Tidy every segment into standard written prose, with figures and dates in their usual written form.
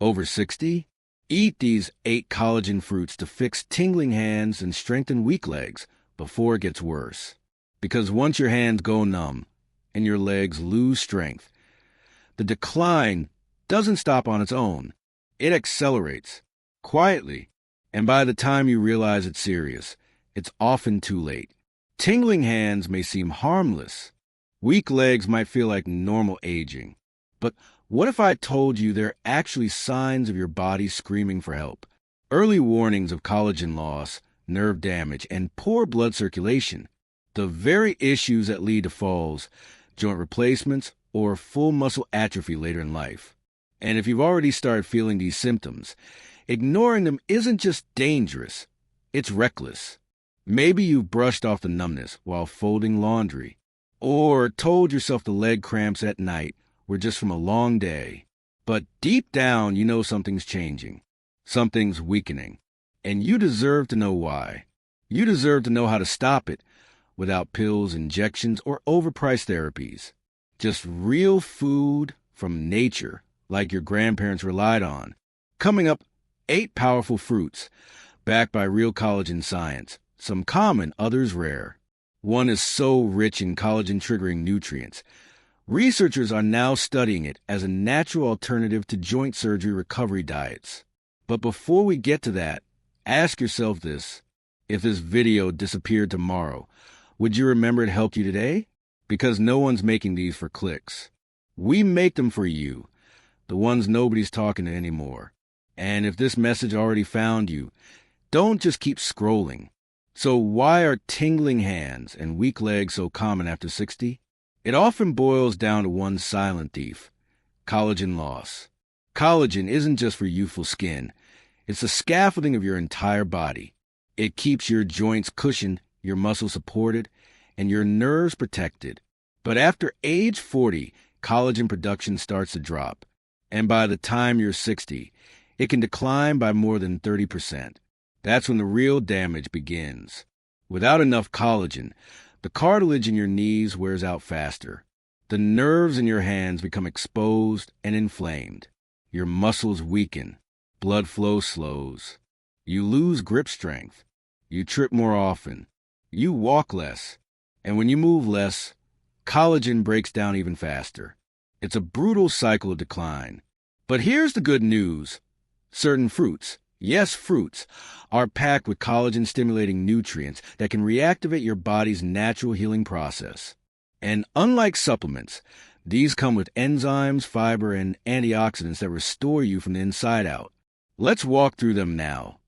Over 60? Eat these 8 collagen fruits to fix tingling hands and strengthen weak legs before it gets worse. Because once your hands go numb and your legs lose strength, the decline doesn't stop on its own. It accelerates, quietly, and by the time you realize it's serious, it's often too late. Tingling hands may seem harmless. Weak legs might feel like normal aging. But what if I told you they're actually signs of your body screaming for help? Early warnings of collagen loss, nerve damage, and poor blood circulation. The very issues that lead to falls, joint replacements, or full muscle atrophy later in life. And if you've already started feeling these symptoms, ignoring them isn't just dangerous, it's reckless. Maybe you've brushed off the numbness while folding laundry, or told yourself the leg cramps at night were just from a long day. But deep down, you know something's changing. Something's weakening. And you deserve to know why. You deserve to know how to stop it without pills, injections, or overpriced therapies. Just real food from nature, like your grandparents relied on. Coming up, 8 powerful fruits, backed by real collagen science. Some common, others rare. One is so rich in collagen-triggering nutrients. Researchers are now studying it as a natural alternative to joint surgery recovery diets. But before we get to that, ask yourself this. If this video disappeared tomorrow, would you remember it helped you today? Because no one's making these for clicks. We make them for you, the ones nobody's talking to anymore. And if this message already found you, don't just keep scrolling. So why are tingling hands and weak legs so common after 60? It often boils down to one silent thief: collagen loss. Collagen isn't just for youthful skin. It's the scaffolding of your entire body. It keeps your joints cushioned, your muscles supported, and your nerves protected. But after age 40, collagen production starts to drop. And by the time you're 60, it can decline by more than 30%. That's when the real damage begins. Without enough collagen, the cartilage in your knees wears out faster. The nerves in your hands become exposed and inflamed. Your muscles weaken. Blood flow slows. You lose grip strength. You trip more often. You walk less. And when you move less, collagen breaks down even faster. It's a brutal cycle of decline. But here's the good news. Certain fruits, yes, fruits, are packed with collagen-stimulating nutrients that can reactivate your body's natural healing process. And unlike supplements, these come with enzymes, fiber, and antioxidants that restore you from the inside out. Let's walk through them now.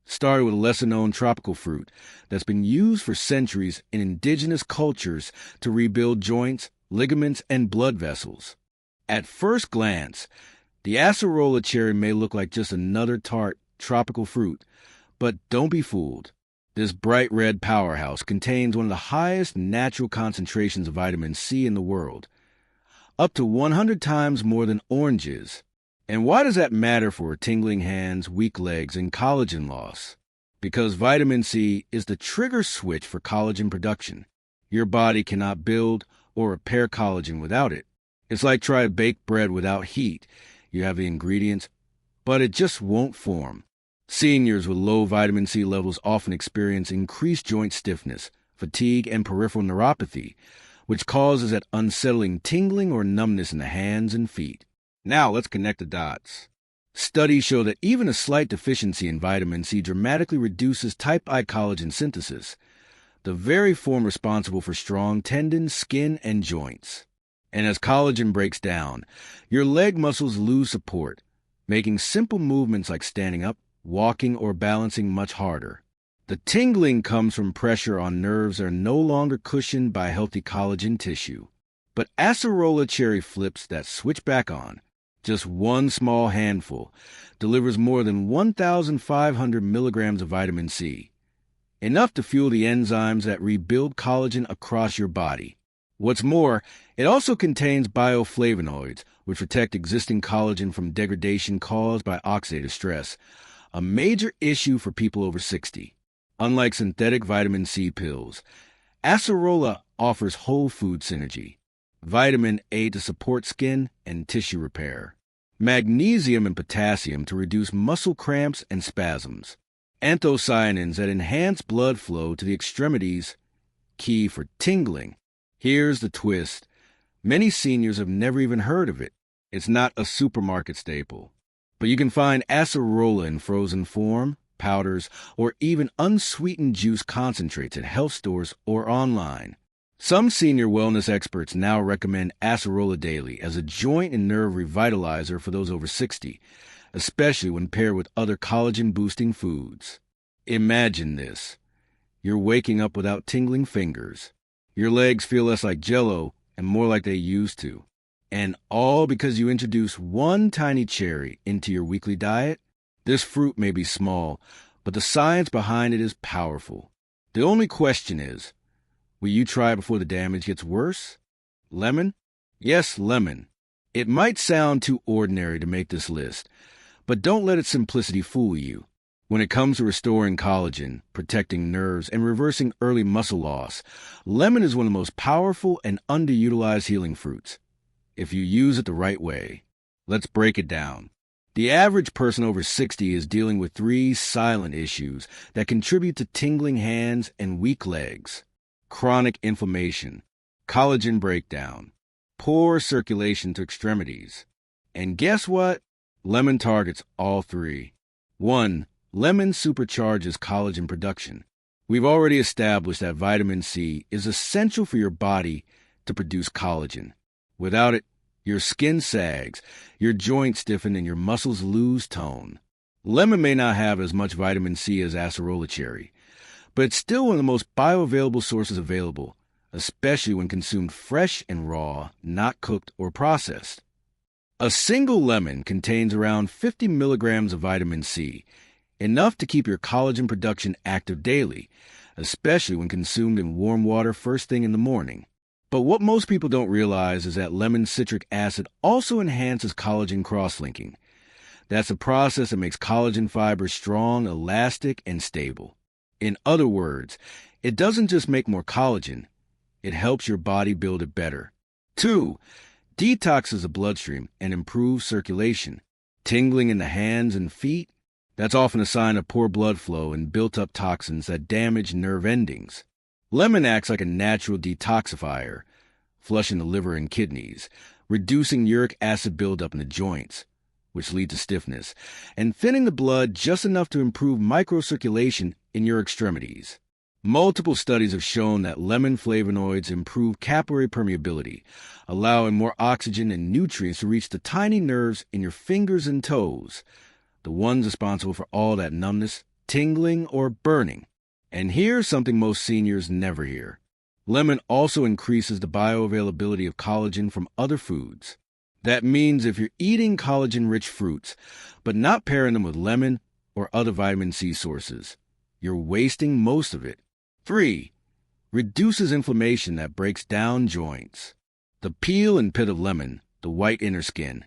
Starting with a lesser-known tropical fruit that's been used for centuries in indigenous cultures to rebuild joints, ligaments, and blood vessels. At first glance, the acerola cherry may look like just another tart tropical fruit, but don't be fooled. This bright red powerhouse contains one of the highest natural concentrations of vitamin C in the world, up to 100 times more than oranges. And why does that matter for tingling hands, weak legs, and collagen loss? Because vitamin C is the trigger switch for collagen production. Your body cannot build or repair collagen without it. It's like trying to bake bread without heat. You have the ingredients, but it just won't form. Seniors with low vitamin C levels often experience increased joint stiffness, fatigue, and peripheral neuropathy, which causes that unsettling tingling or numbness in the hands and feet. Now let's connect the dots. Studies show that even a slight deficiency in vitamin C dramatically reduces type I collagen synthesis, the very form responsible for strong tendons, skin, and joints. And as collagen breaks down, your leg muscles lose support, making simple movements like standing up, walking, or balancing much harder. The tingling comes from pressure on nerves that are no longer cushioned by healthy collagen tissue. But acerola cherry flips that switch back on. Just one small handful delivers more than 1,500 milligrams of vitamin C, enough to fuel the enzymes that rebuild collagen across your body. What's more, it also contains bioflavonoids, which protect existing collagen from degradation caused by oxidative stress, a major issue for people over 60. Unlike synthetic vitamin C pills, acerola offers whole food synergy, vitamin A to support skin and tissue repair, magnesium and potassium to reduce muscle cramps and spasms, anthocyanins that enhance blood flow to the extremities, key for tingling. Here's the twist. Many seniors have never even heard of it. It's not a supermarket staple. But you can find acerola in frozen form, powders, or even unsweetened juice concentrates at health stores or online. Some senior wellness experts now recommend acerola daily as a joint and nerve revitalizer for those over 60, especially when paired with other collagen-boosting foods. Imagine this. You're waking up without tingling fingers. Your legs feel less like Jell-O and more like they used to. And all because you introduce one tiny cherry into your weekly diet? This fruit may be small, but the science behind it is powerful. The only question is, will you try it before the damage gets worse? Lemon? Yes, lemon. It might sound too ordinary to make this list, but don't let its simplicity fool you. When it comes to restoring collagen, protecting nerves, and reversing early muscle loss, lemon is one of the most powerful and underutilized healing fruits, if you use it the right way. Let's break it down. The average person over 60 is dealing with 3 silent issues that contribute to tingling hands and weak legs: chronic inflammation, collagen breakdown, poor circulation to extremities. And guess what? Lemon targets all 3. 1. Lemon supercharges collagen production. We've already established that vitamin C is essential for your body to produce collagen. Without it, your skin sags, your joints stiffen, and your muscles lose tone. Lemon may not have as much vitamin C as acerola cherry, but it's still one of the most bioavailable sources available, especially when consumed fresh and raw, not cooked or processed. A single lemon contains around 50 milligrams of vitamin C, enough to keep your collagen production active daily, especially when consumed in warm water first thing in the morning. But what most people don't realize is that lemon citric acid also enhances collagen cross-linking. That's a process that makes collagen fibers strong, elastic, and stable. In other words, it doesn't just make more collagen, it helps your body build it better. 2. Detoxes the bloodstream and improves circulation. Tingling in the hands and feet? That's often a sign of poor blood flow and built-up toxins that damage nerve endings. Lemon acts like a natural detoxifier, flushing the liver and kidneys, reducing uric acid buildup in the joints, which lead to stiffness, and thinning the blood just enough to improve microcirculation in your extremities. Multiple studies have shown that lemon flavonoids improve capillary permeability, allowing more oxygen and nutrients to reach the tiny nerves in your fingers and toes, the ones responsible for all that numbness, tingling, or burning. And here's something most seniors never hear. Lemon also increases the bioavailability of collagen from other foods. That means if you're eating collagen-rich fruits, but not pairing them with lemon or other vitamin C sources, you're wasting most of it. 3. Reduces inflammation that breaks down joints. The peel and pit of lemon, the white inner skin,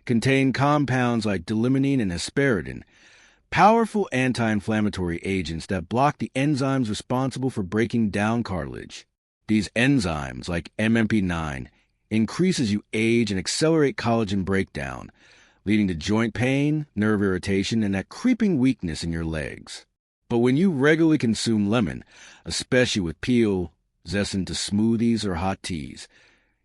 contain compounds like dilimonene and hesperidin, powerful anti-inflammatory agents that block the enzymes responsible for breaking down cartilage. These enzymes, like MMP9, increase as you age and accelerate collagen breakdown, leading to joint pain, nerve irritation, and that creeping weakness in your legs. But when you regularly consume lemon, especially with peel, zest into smoothies or hot teas,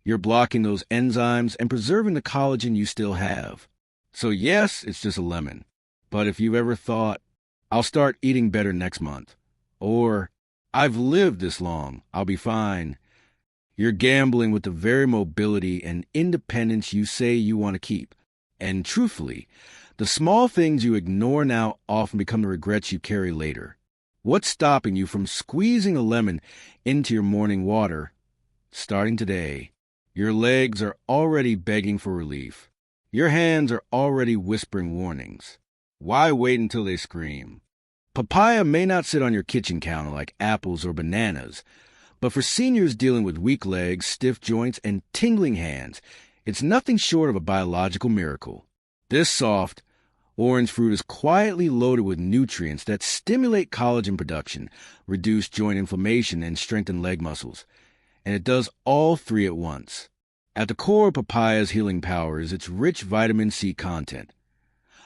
you're blocking those enzymes and preserving the collagen you still have. So yes, it's just a lemon. But if you've ever thought, I'll start eating better next month, or I've lived this long, I'll be fine, you're gambling with the very mobility and independence you say you want to keep. And truthfully, the small things you ignore now often become the regrets you carry later. What's stopping you from squeezing a lemon into your morning water? Starting today, your legs are already begging for relief. Your hands are already whispering warnings. Why wait until they scream? Papaya may not sit on your kitchen counter like apples or bananas, but for seniors dealing with weak legs, stiff joints, and tingling hands, it's nothing short of a biological miracle. This soft, orange fruit is quietly loaded with nutrients that stimulate collagen production, reduce joint inflammation, and strengthen leg muscles. And it does all 3 at once. At the core of papaya's healing power is its rich vitamin C content,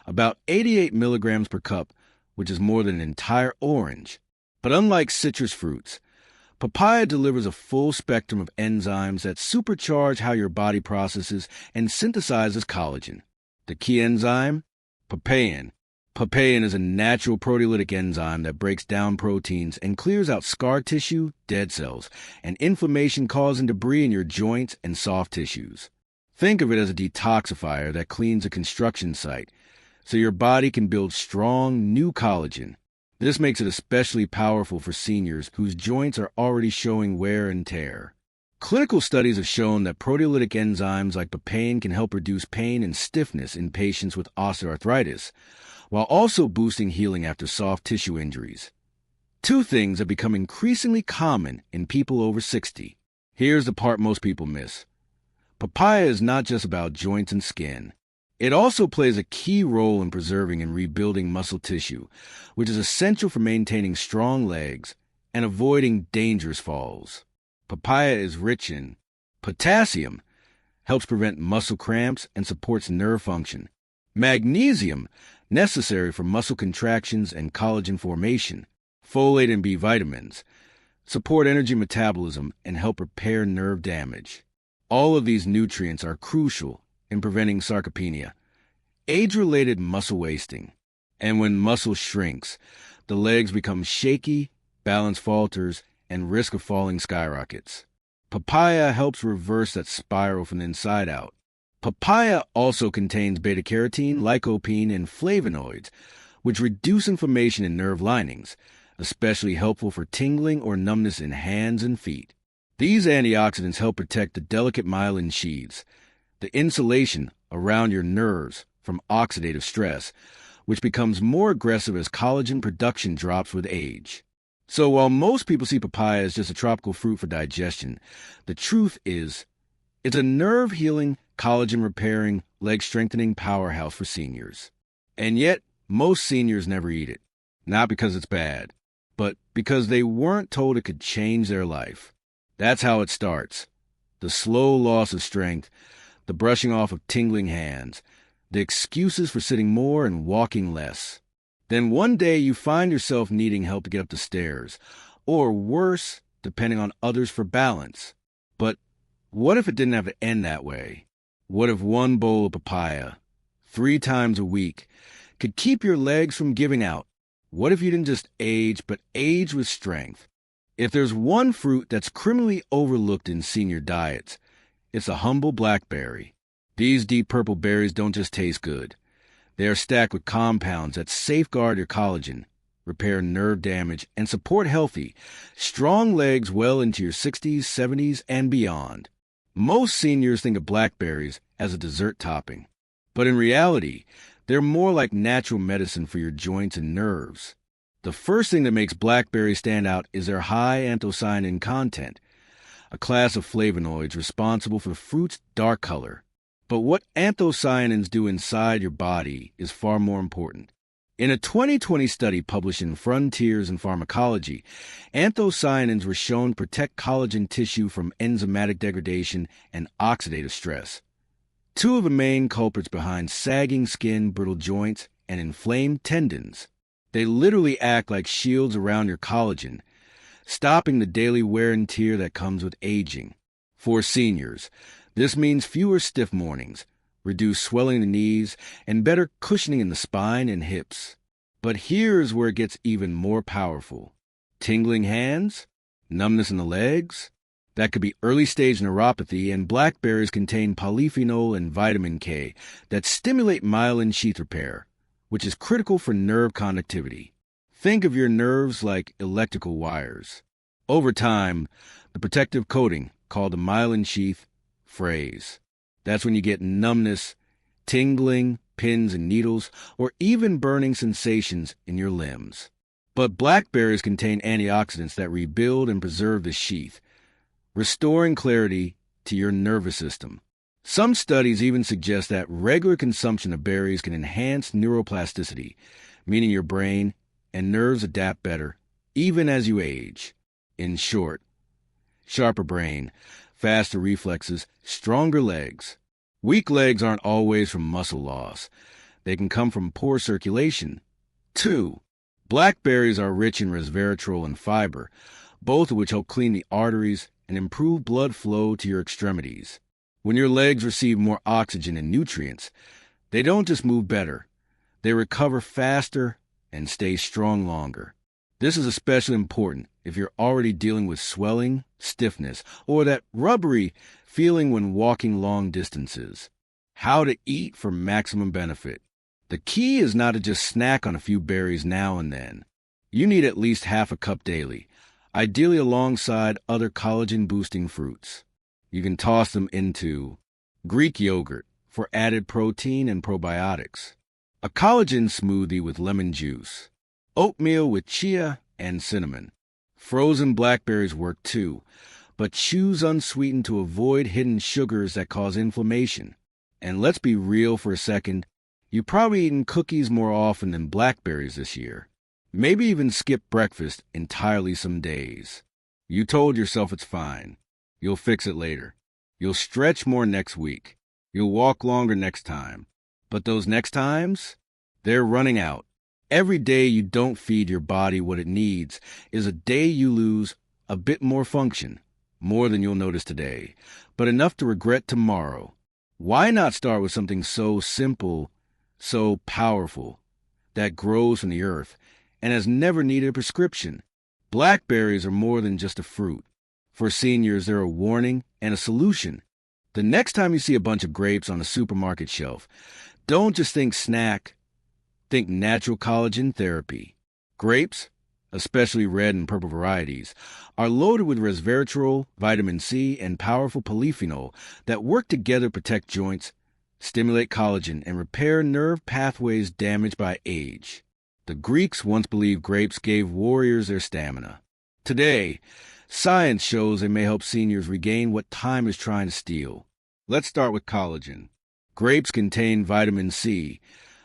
about 88 milligrams per cup, which is more than an entire orange. But unlike citrus fruits, papaya delivers a full spectrum of enzymes that supercharge how your body processes and synthesizes collagen. The key enzyme? Papain. Papain is a natural proteolytic enzyme that breaks down proteins and clears out scar tissue, dead cells, and inflammation-causing debris in your joints and soft tissues. Think of it as a detoxifier that cleans a construction site, so your body can build strong, new collagen. This makes it especially powerful for seniors whose joints are already showing wear and tear. Clinical studies have shown that proteolytic enzymes like papain can help reduce pain and stiffness in patients with osteoarthritis, while also boosting healing after soft tissue injuries. Two things have become increasingly common in people over 60. Here's the part most people miss. Papaya is not just about joints and skin. It also plays a key role in preserving and rebuilding muscle tissue, which is essential for maintaining strong legs and avoiding dangerous falls. Papaya is rich in potassium, helps prevent muscle cramps and supports nerve function. Magnesium, necessary for muscle contractions and collagen formation. Folate and B vitamins, support energy metabolism and help repair nerve damage. All of these nutrients are crucial in preventing sarcopenia, age-related muscle wasting. And when muscle shrinks, the legs become shaky, balance falters, and risk of falling skyrockets. Papaya helps reverse that spiral from the inside out. Papaya also contains beta-carotene, lycopene, and flavonoids, which reduce inflammation in nerve linings, especially helpful for tingling or numbness in hands and feet. These antioxidants help protect the delicate myelin sheaths, the insulation around your nerves from oxidative stress, which becomes more aggressive as collagen production drops with age. So while most people see papaya as just a tropical fruit for digestion, the truth is it's a nerve-healing, collagen-repairing, leg-strengthening powerhouse for seniors. And yet, most seniors never eat it. Not because it's bad, but because they weren't told it could change their life. That's how it starts. The slow loss of strength, the brushing off of tingling hands, the excuses for sitting more and walking less. Then one day you find yourself needing help to get up the stairs, or worse, depending on others for balance. But what if it didn't have to end that way? What if one bowl of papaya, 3 times a week, could keep your legs from giving out? What if you didn't just age, but age with strength? If there's one fruit that's criminally overlooked in senior diets, it's a humble blackberry. These deep purple berries don't just taste good. They are stacked with compounds that safeguard your collagen, repair nerve damage, and support healthy, strong legs well into your 60s, 70s, and beyond. Most seniors think of blackberries as a dessert topping, but in reality, they're more like natural medicine for your joints and nerves. The first thing that makes blackberries stand out is their high anthocyanin content, a class of flavonoids responsible for the fruit's dark color. But what anthocyanins do inside your body is far more important. In a 2020 study published in Frontiers in Pharmacology, anthocyanins were shown to protect collagen tissue from enzymatic degradation and oxidative stress. 2 of the main culprits behind sagging skin, brittle joints, and inflamed tendons. They literally act like shields around your collagen, stopping the daily wear and tear that comes with aging. For seniors, this means fewer stiff mornings, reduced swelling in the knees, and better cushioning in the spine and hips. But here's where it gets even more powerful. Tingling hands? Numbness in the legs? That could be early-stage neuropathy, and blackberries contain polyphenol and vitamin K that stimulate myelin sheath repair, which is critical for nerve conductivity. Think of your nerves like electrical wires. Over time, the protective coating, called the myelin sheath, frays. That's when you get numbness, tingling, pins and needles, or even burning sensations in your limbs. But blackberries contain antioxidants that rebuild and preserve the sheath, restoring clarity to your nervous system. Some studies even suggest that regular consumption of berries can enhance neuroplasticity, meaning your brain and nerves adapt better, even as you age. In short, sharper brain, faster reflexes, stronger legs. Weak legs aren't always from muscle loss. They can come from poor circulation. 2. Blackberries are rich in resveratrol and fiber, both of which help clean the arteries and improve blood flow to your extremities. When your legs receive more oxygen and nutrients, they don't just move better, they recover faster and stay strong longer. This is especially important if you're already dealing with swelling, stiffness, or that rubbery feeling when walking long distances. How to eat for maximum benefit. The key is not to just snack on a few berries now and then. You need at least half a cup daily, ideally alongside other collagen-boosting fruits. You can toss them into Greek yogurt for added protein and probiotics, a collagen smoothie with lemon juice, oatmeal with chia and cinnamon. Frozen blackberries work too, but choose unsweetened to avoid hidden sugars that cause inflammation. And let's be real for a second, you've probably eaten cookies more often than blackberries this year. Maybe even skip breakfast entirely some days. You told yourself it's fine. You'll fix it later. You'll stretch more next week. You'll walk longer next time. But those next times, they're running out. Every day you don't feed your body what it needs is a day you lose a bit more function, more than you'll notice today, but enough to regret tomorrow. Why not start with something so simple, so powerful, that grows from the earth and has never needed a prescription? Blackberries are more than just a fruit. For seniors, they're a warning and a solution. The next time you see a bunch of grapes on a supermarket shelf, don't just think snack. Think natural collagen therapy. Grapes, especially red and purple varieties, are loaded with resveratrol, vitamin C, and powerful polyphenol that work together to protect joints, stimulate collagen, and repair nerve pathways damaged by age. The Greeks once believed grapes gave warriors their stamina. Today, science shows they may help seniors regain what time is trying to steal. Let's start with collagen. Grapes contain vitamin C,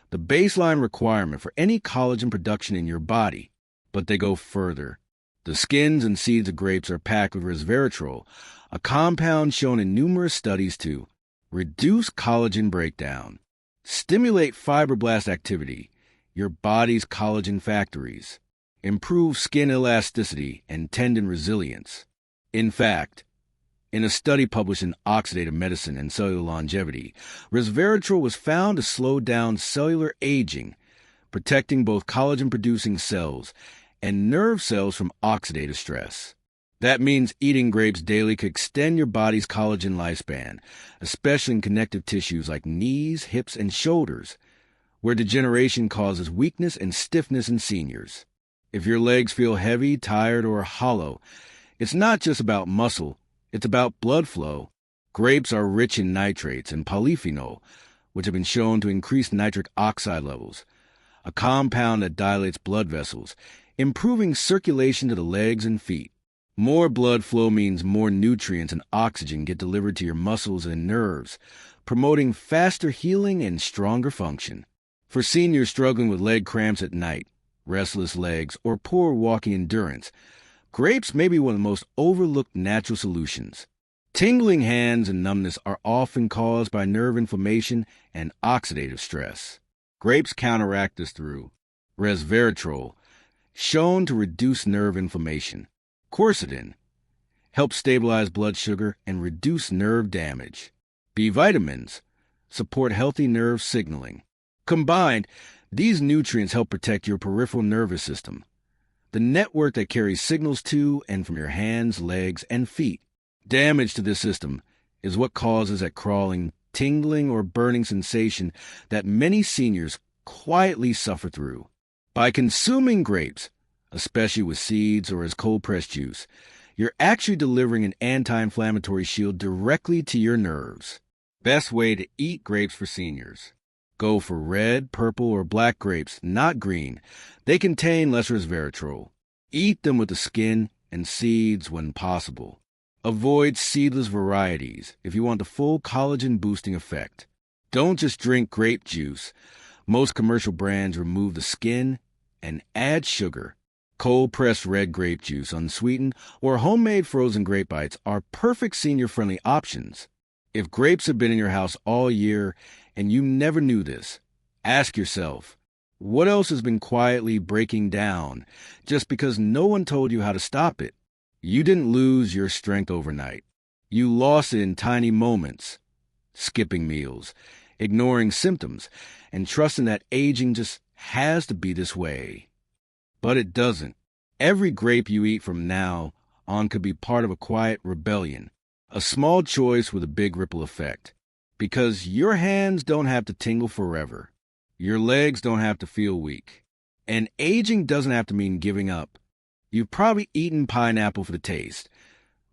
the baseline requirement for any collagen production in your body, but they go further. The skins and seeds of grapes are packed with resveratrol, a compound shown in numerous studies to reduce collagen breakdown, stimulate fibroblast activity, your body's collagen factories, improve skin elasticity and tendon resilience. In fact, in a study published in Oxidative Medicine and Cellular Longevity, resveratrol was found to slow down cellular aging, protecting both collagen-producing cells and nerve cells from oxidative stress. That means eating grapes daily could extend your body's collagen lifespan, especially in connective tissues like knees, hips, and shoulders, where degeneration causes weakness and stiffness in seniors. If your legs feel heavy, tired, or hollow, it's not just about muscle. It's about blood flow. Grapes are rich in nitrates and polyphenol, which have been shown to increase nitric oxide levels, a compound that dilates blood vessels, improving circulation to the legs and feet. More blood flow means more nutrients and oxygen get delivered to your muscles and nerves, promoting faster healing and stronger function. For seniors struggling with leg cramps at night, restless legs, or poor walking endurance, grapes may be one of the most overlooked natural solutions. Tingling hands and numbness are often caused by nerve inflammation and oxidative stress. Grapes counteract this through resveratrol, shown to reduce nerve inflammation. Quercetin helps stabilize blood sugar and reduce nerve damage. B vitamins support healthy nerve signaling. Combined, these nutrients help protect your peripheral nervous system, the network that carries signals to and from your hands, legs, and feet. Damage to this system is what causes that crawling, tingling, or burning sensation that many seniors quietly suffer through. By consuming grapes, especially with seeds or as cold-pressed juice, you're actually delivering an anti-inflammatory shield directly to your nerves. Best way to eat grapes for seniors. Go for red, purple, or black grapes, not green. They contain less resveratrol. Eat them with the skin and seeds when possible. Avoid seedless varieties if you want the full collagen-boosting effect. Don't just drink grape juice. Most commercial brands remove the skin and add sugar. Cold-pressed red grape juice, unsweetened, or homemade frozen grape bites are perfect senior-friendly options. If grapes have been in your house all year and you never knew this, ask yourself, what else has been quietly breaking down just because no one told you how to stop it? You didn't lose your strength overnight. You lost it in tiny moments, skipping meals, ignoring symptoms, and trusting that aging just has to be this way. But it doesn't. Every grape you eat from now on could be part of a quiet rebellion, a small choice with a big ripple effect. Because your hands don't have to tingle forever. Your legs don't have to feel weak. And aging doesn't have to mean giving up. You've probably eaten pineapple for the taste.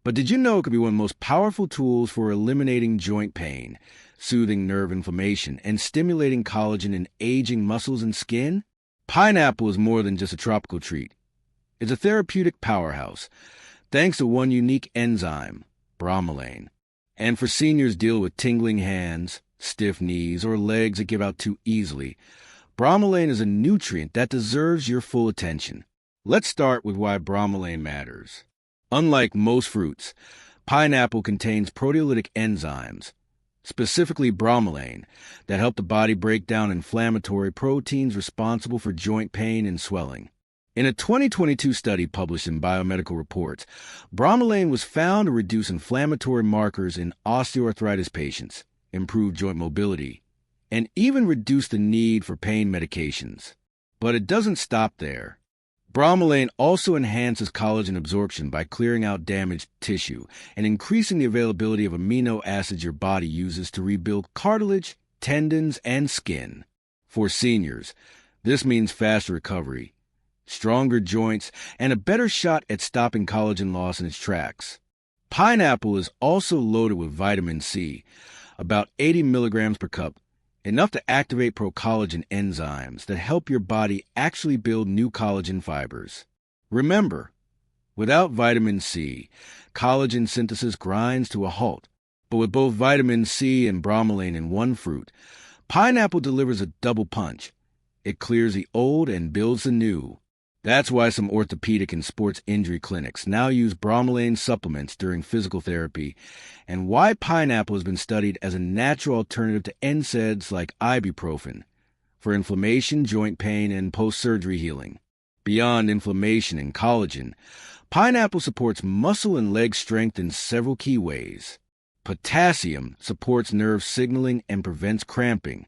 But did you know it could be one of the most powerful tools for eliminating joint pain, soothing nerve inflammation, and stimulating collagen in aging muscles and skin? Pineapple is more than just a tropical treat. It's a therapeutic powerhouse, thanks to one unique enzyme, bromelain. And for seniors dealing with tingling hands, stiff knees, or legs that give out too easily, bromelain is a nutrient that deserves your full attention. Let's start with why bromelain matters. Unlike most fruits, pineapple contains proteolytic enzymes, specifically bromelain, that help the body break down inflammatory proteins responsible for joint pain and swelling. In a 2022 study published in Biomedical Reports, bromelain was found to reduce inflammatory markers in osteoarthritis patients, improve joint mobility, and even reduce the need for pain medications. But it doesn't stop there. Bromelain also enhances collagen absorption by clearing out damaged tissue and increasing the availability of amino acids your body uses to rebuild cartilage, tendons, and skin. For seniors, this means faster recovery, stronger joints, and a better shot at stopping collagen loss in its tracks. Pineapple is also loaded with vitamin C, about 80 milligrams per cup, enough to activate procollagen enzymes that help your body actually build new collagen fibers. Remember, without vitamin C, collagen synthesis grinds to a halt. But with both vitamin C and bromelain in one fruit, pineapple delivers a double punch. It clears the old and builds the new. That's why some orthopedic and sports injury clinics now use bromelain supplements during physical therapy, and why pineapple has been studied as a natural alternative to NSAIDs like ibuprofen for inflammation, joint pain, and post-surgery healing. Beyond inflammation and collagen, pineapple supports muscle and leg strength in several key ways. Potassium supports nerve signaling and prevents cramping.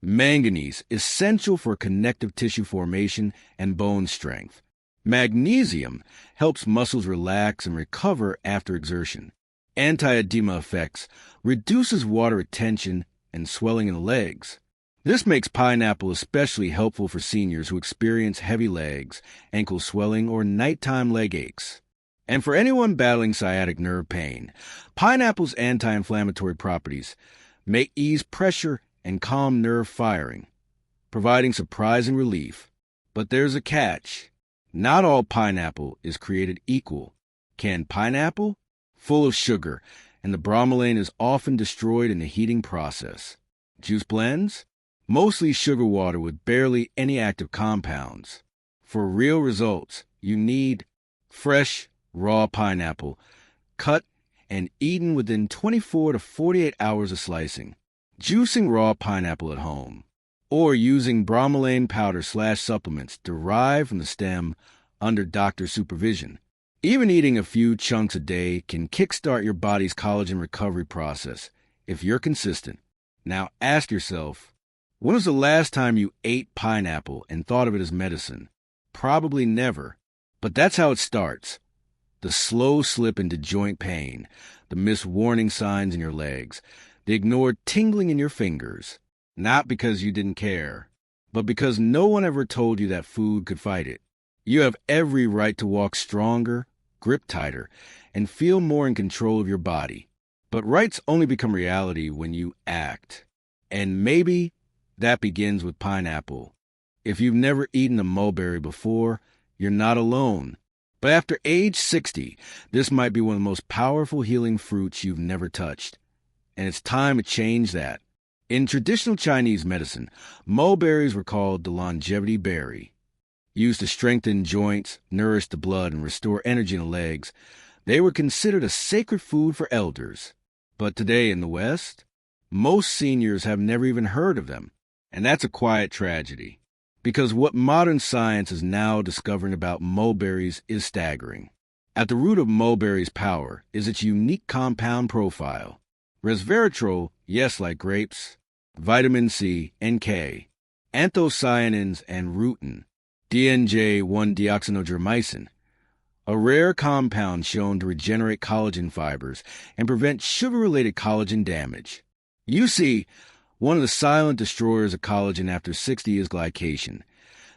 Manganese, essential for connective tissue formation and bone strength. Magnesium helps muscles relax and recover after exertion. Anti-edema effects, reduces water retention and swelling in the legs. This makes pineapple especially helpful for seniors who experience heavy legs, ankle swelling, or nighttime leg aches. And for anyone battling sciatic nerve pain, pineapple's anti-inflammatory properties may ease pressure and calm nerve firing, providing surprising relief. But there's a catch. Not all pineapple is created equal. Canned pineapple? Full of sugar, and the bromelain is often destroyed in the heating process. Juice blends? Mostly sugar water with barely any active compounds. For real results, you need fresh, raw pineapple, cut and eaten within 24 to 48 hours of slicing. Juicing raw pineapple at home, or using bromelain powder/supplements derived from the stem under doctor supervision. Even eating a few chunks a day can kickstart your body's collagen recovery process if you're consistent. Now ask yourself, when was the last time you ate pineapple and thought of it as medicine? Probably never. But that's how it starts. The slow slip into joint pain, the missed warning signs in your legs, the ignored tingling in your fingers, not because you didn't care, but because no one ever told you that food could fight it. You have every right to walk stronger, grip tighter, and feel more in control of your body. But rights only become reality when you act. And maybe that begins with pineapple. If you've never eaten a mulberry before, you're not alone. But after age 60, this might be one of the most powerful healing fruits you've never touched. And it's time to change that. In traditional Chinese medicine, mulberries were called the longevity berry. Used to strengthen joints, nourish the blood, and restore energy in the legs, they were considered a sacred food for elders. But today in the West, most seniors have never even heard of them. And that's a quiet tragedy, because what modern science is now discovering about mulberries is staggering. At the root of mulberry's power is its unique compound profile. Resveratrol, yes, like grapes, vitamin C and K, anthocyanins and rutin, DNJ1-deoxynitromycin, a rare compound shown to regenerate collagen fibers and prevent sugar-related collagen damage. You see, one of the silent destroyers of collagen after 60 is glycation.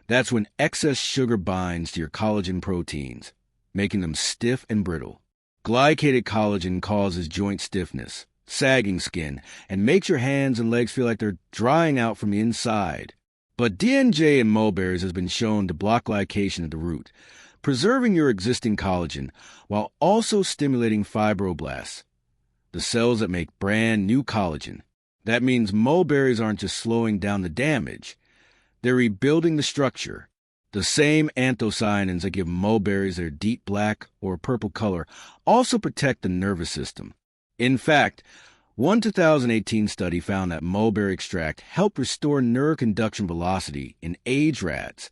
That's when excess sugar binds to your collagen proteins, making them stiff and brittle. Glycated collagen causes joint stiffness, sagging skin, and makes your hands and legs feel like they're drying out from the inside. But DNJ in mulberries has been shown to block glycation at the root, preserving your existing collagen while also stimulating fibroblasts, the cells that make brand new collagen. That means mulberries aren't just slowing down the damage, they're rebuilding the structure. The same anthocyanins that give mulberries their deep black or purple color also protect the nervous system. In fact, one 2018 study found that mulberry extract helped restore nerve conduction velocity in aged rats,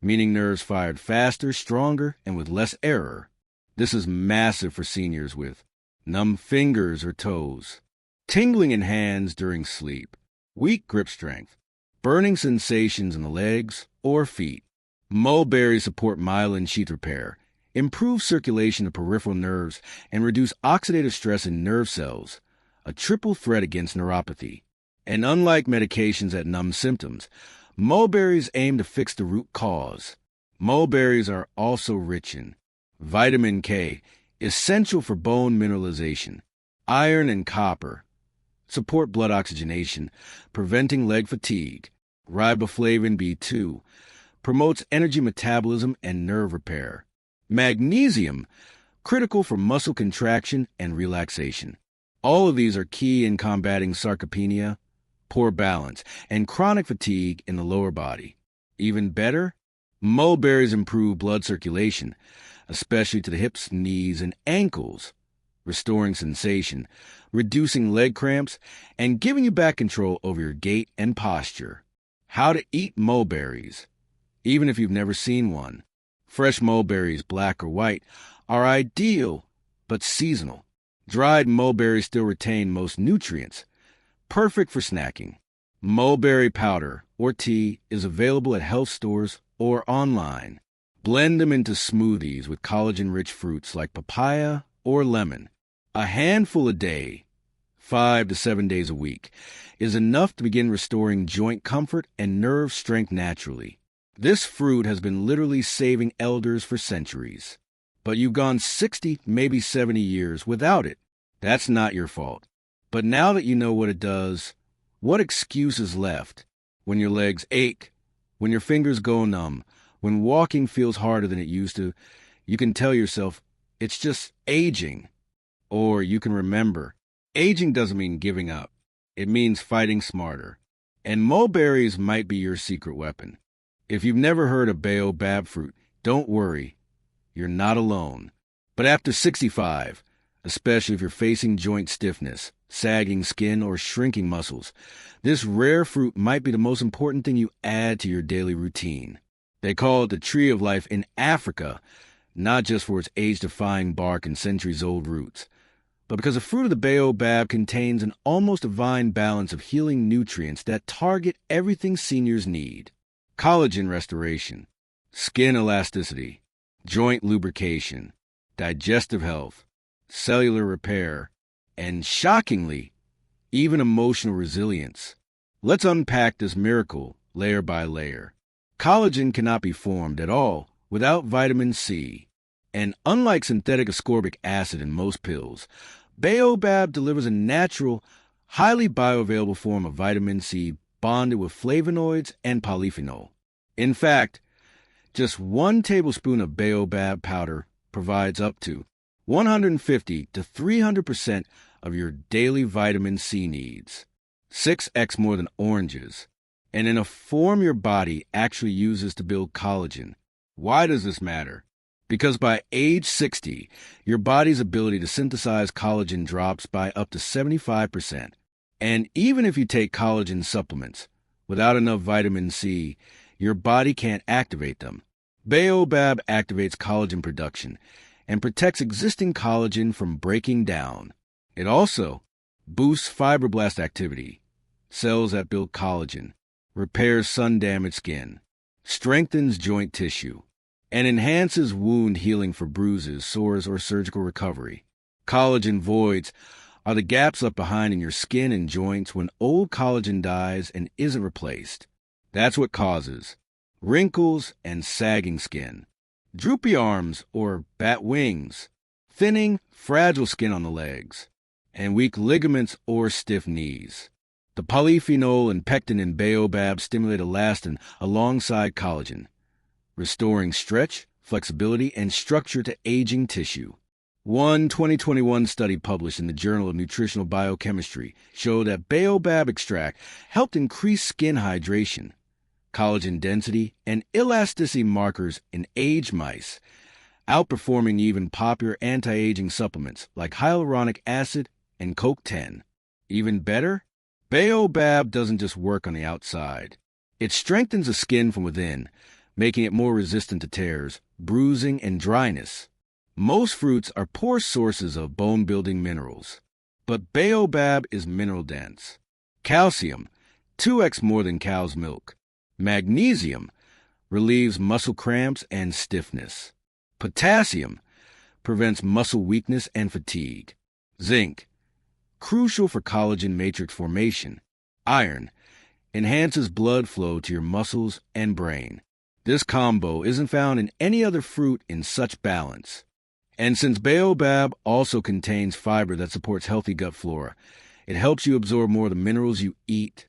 meaning nerves fired faster, stronger, and with less error. This is massive for seniors with numb fingers or toes, tingling in hands during sleep, weak grip strength, burning sensations in the legs or feet. Mulberries support myelin sheath repair, improve circulation of peripheral nerves, and reduce oxidative stress in nerve cells, a triple threat against neuropathy. And unlike medications that numb symptoms, mulberries aim to fix the root cause. Mulberries are also rich in vitamin K, essential for bone mineralization, iron and copper, support blood oxygenation, preventing leg fatigue, riboflavin B2, promotes energy metabolism and nerve repair, magnesium, critical for muscle contraction and relaxation. All of these are key in combating sarcopenia, poor balance, and chronic fatigue in the lower body. Even better, mulberries improve blood circulation, especially to the hips, knees, and ankles, restoring sensation, reducing leg cramps, and giving you back control over your gait and posture. How to eat mulberries, even if you've never seen one. Fresh mulberries, black or white, are ideal, but seasonal. Dried mulberries still retain most nutrients, perfect for snacking. Mulberry powder or tea is available at health stores or online. Blend them into smoothies with collagen-rich fruits like papaya or lemon. A handful a day, 5 to 7 days a week, is enough to begin restoring joint comfort and nerve strength naturally. This fruit has been literally saving elders for centuries. But you've gone 60, maybe 70 years without it. That's not your fault. But now that you know what it does, what excuse is left? When your legs ache, when your fingers go numb, when walking feels harder than it used to, you can tell yourself, it's just aging. Or you can remember, aging doesn't mean giving up. It means fighting smarter. And mulberries might be your secret weapon. If you've never heard of baobab fruit, don't worry. You're not alone. But after 65, especially if you're facing joint stiffness, sagging skin, or shrinking muscles, this rare fruit might be the most important thing you add to your daily routine. They call it the tree of life in Africa, not just for its age-defying bark and centuries-old roots, but because the fruit of the baobab contains an almost divine balance of healing nutrients that target everything seniors need. Collagen restoration, skin elasticity, joint lubrication, digestive health, cellular repair, and shockingly, even emotional resilience. Let's unpack this miracle layer by layer. Collagen cannot be formed at all without vitamin C. And unlike synthetic ascorbic acid in most pills, baobab delivers a natural, highly bioavailable form of vitamin C bonded with flavonoids and polyphenol. In fact, just 1 tablespoon of baobab powder provides up to 150 to 300% of your daily vitamin C needs, 6x more than oranges. and in a form your body actually uses to build collagen. Why does this matter? Because by age 60, your body's ability to synthesize collagen drops by up to 75%. And even if you take collagen supplements, without enough vitamin C, your body can't activate them. Baobab activates collagen production and protects existing collagen from breaking down. It also boosts fibroblast activity, cells that build collagen, repairs sun-damaged skin, strengthens joint tissue, and enhances wound healing for bruises, sores, or surgical recovery. Collagen voids are the gaps left behind in your skin and joints when old collagen dies and isn't replaced. That's what causes wrinkles and sagging skin, droopy arms or bat wings, thinning, fragile skin on the legs, and weak ligaments or stiff knees. The polyphenol and pectin in Baobab stimulate elastin alongside collagen, restoring stretch, flexibility, and structure to aging tissue. One 2021 study published in the Journal of Nutritional Biochemistry showed that Baobab extract helped increase skin hydration, collagen density, and elasticity markers in aged mice, outperforming even popular anti-aging supplements like hyaluronic acid and CoQ10. Even better, Baobab doesn't just work on the outside. It strengthens the skin from within, making it more resistant to tears, bruising, and dryness. Most fruits are poor sources of bone-building minerals, but Baobab is mineral-dense. Calcium, 2x more than cow's milk. Magnesium relieves muscle cramps and stiffness. Potassium prevents muscle weakness and fatigue. Zinc, crucial for collagen matrix formation. Iron enhances blood flow to your muscles and brain. This combo isn't found in any other fruit in such balance. And since Baobab also contains fiber that supports healthy gut flora, it helps you absorb more of the minerals you eat,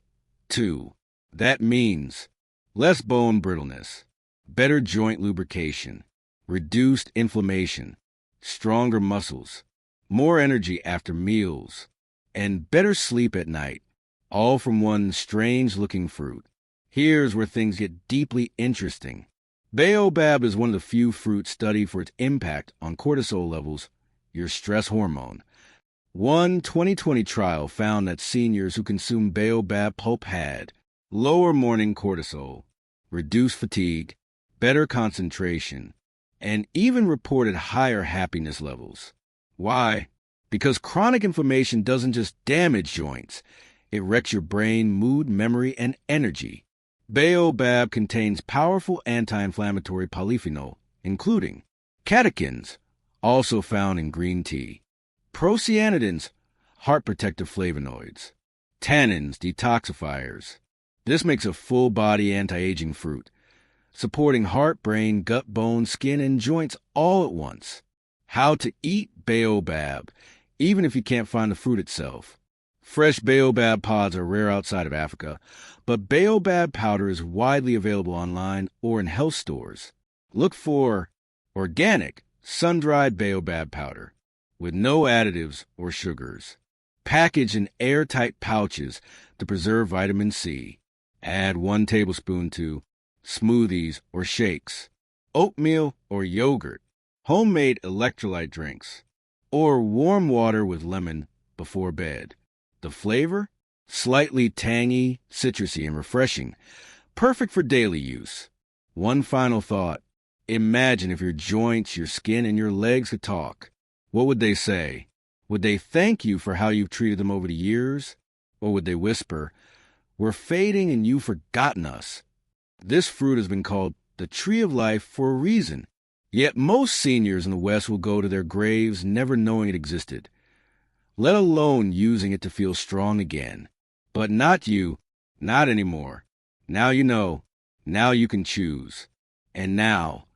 too. That means less bone brittleness, better joint lubrication, reduced inflammation, stronger muscles, more energy after meals, and better sleep at night, all from one strange-looking fruit. Here's where things get deeply interesting. Baobab is one of the few fruits studied for its impact on cortisol levels, your stress hormone. One 2020 trial found that seniors who consumed Baobab pulp had lower morning cortisol, reduced fatigue, better concentration, and even reported higher happiness levels. Why? Because chronic inflammation doesn't just damage joints, it wrecks your brain, mood, memory, and energy. Baobab contains powerful anti-inflammatory polyphenol, including catechins, also found in green tea, procyanidins, heart protective flavonoids, tannins, detoxifiers. This makes a full-body anti-aging fruit, supporting heart, brain, gut, bone, skin, and joints all at once. How to eat Baobab, even if you can't find the fruit itself. Fresh Baobab pods are rare outside of Africa, but Baobab powder is widely available online or in health stores. Look for organic, sun-dried Baobab powder with no additives or sugars. Packaged in airtight pouches to preserve vitamin C. Add 1 tablespoon to smoothies or shakes, oatmeal or yogurt, homemade electrolyte drinks, or warm water with lemon before bed. The flavor? Slightly tangy, citrusy, and refreshing. Perfect for daily use. One final thought. Imagine if your joints, your skin, and your legs could talk. What would they say? Would they thank you for how you've treated them over the years? Or would they whisper, "We're fading and you've forgotten us"? This fruit has been called the tree of life for a reason. Yet most seniors in the West will go to their graves never knowing it existed, let alone using it to feel strong again. But not you, not anymore. Now you know, now you can choose. And now,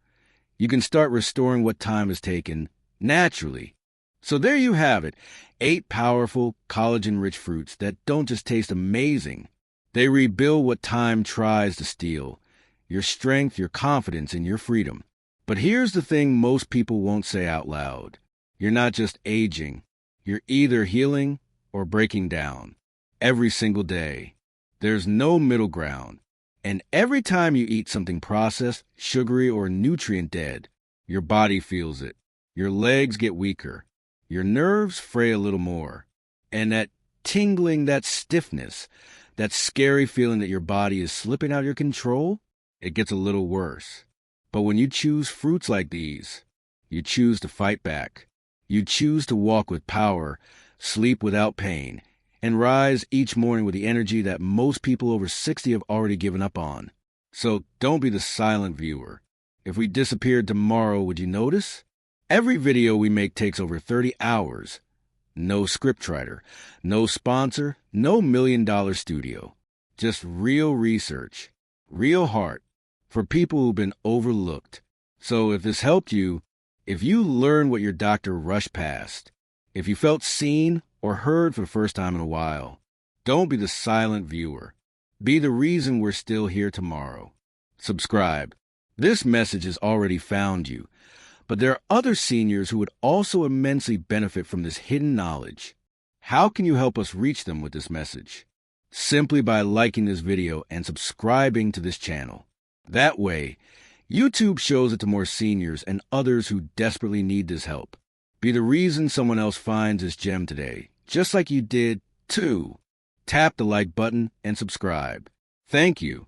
you can start restoring what time has taken, naturally. So there you have it, 8 powerful, collagen-rich fruits that don't just taste amazing. They rebuild what time tries to steal, your strength, your confidence, and your freedom. But here's the thing most people won't say out loud. You're not just aging. You're either healing or breaking down every single day. There's no middle ground. And every time you eat something processed, sugary, or nutrient dead, your body feels it. Your legs get weaker. Your nerves fray a little more. And that tingling, that stiffness, that scary feeling that your body is slipping out of your control, it gets a little worse. But when you choose fruits like these, you choose to fight back. You choose to walk with power, sleep without pain, and rise each morning with the energy that most people over 60 have already given up on. So don't be the silent viewer. If we disappeared tomorrow, would you notice? Every video we make takes over 30 hours. No scriptwriter, no sponsor, no $1 million studio. Just real research, real heart, for people who've been overlooked. So if this helped you, if you learned what your doctor rushed past, if you felt seen or heard for the first time in a while, don't be the silent viewer. Be the reason we're still here tomorrow. Subscribe. This message has already found you, but there are other seniors who would also immensely benefit from this hidden knowledge. How can you help us reach them with this message? Simply by liking this video and subscribing to this channel. That way, YouTube shows it to more seniors and others who desperately need this help. Be the reason someone else finds this gem today, just like you did too. Tap the like button and subscribe. Thank you.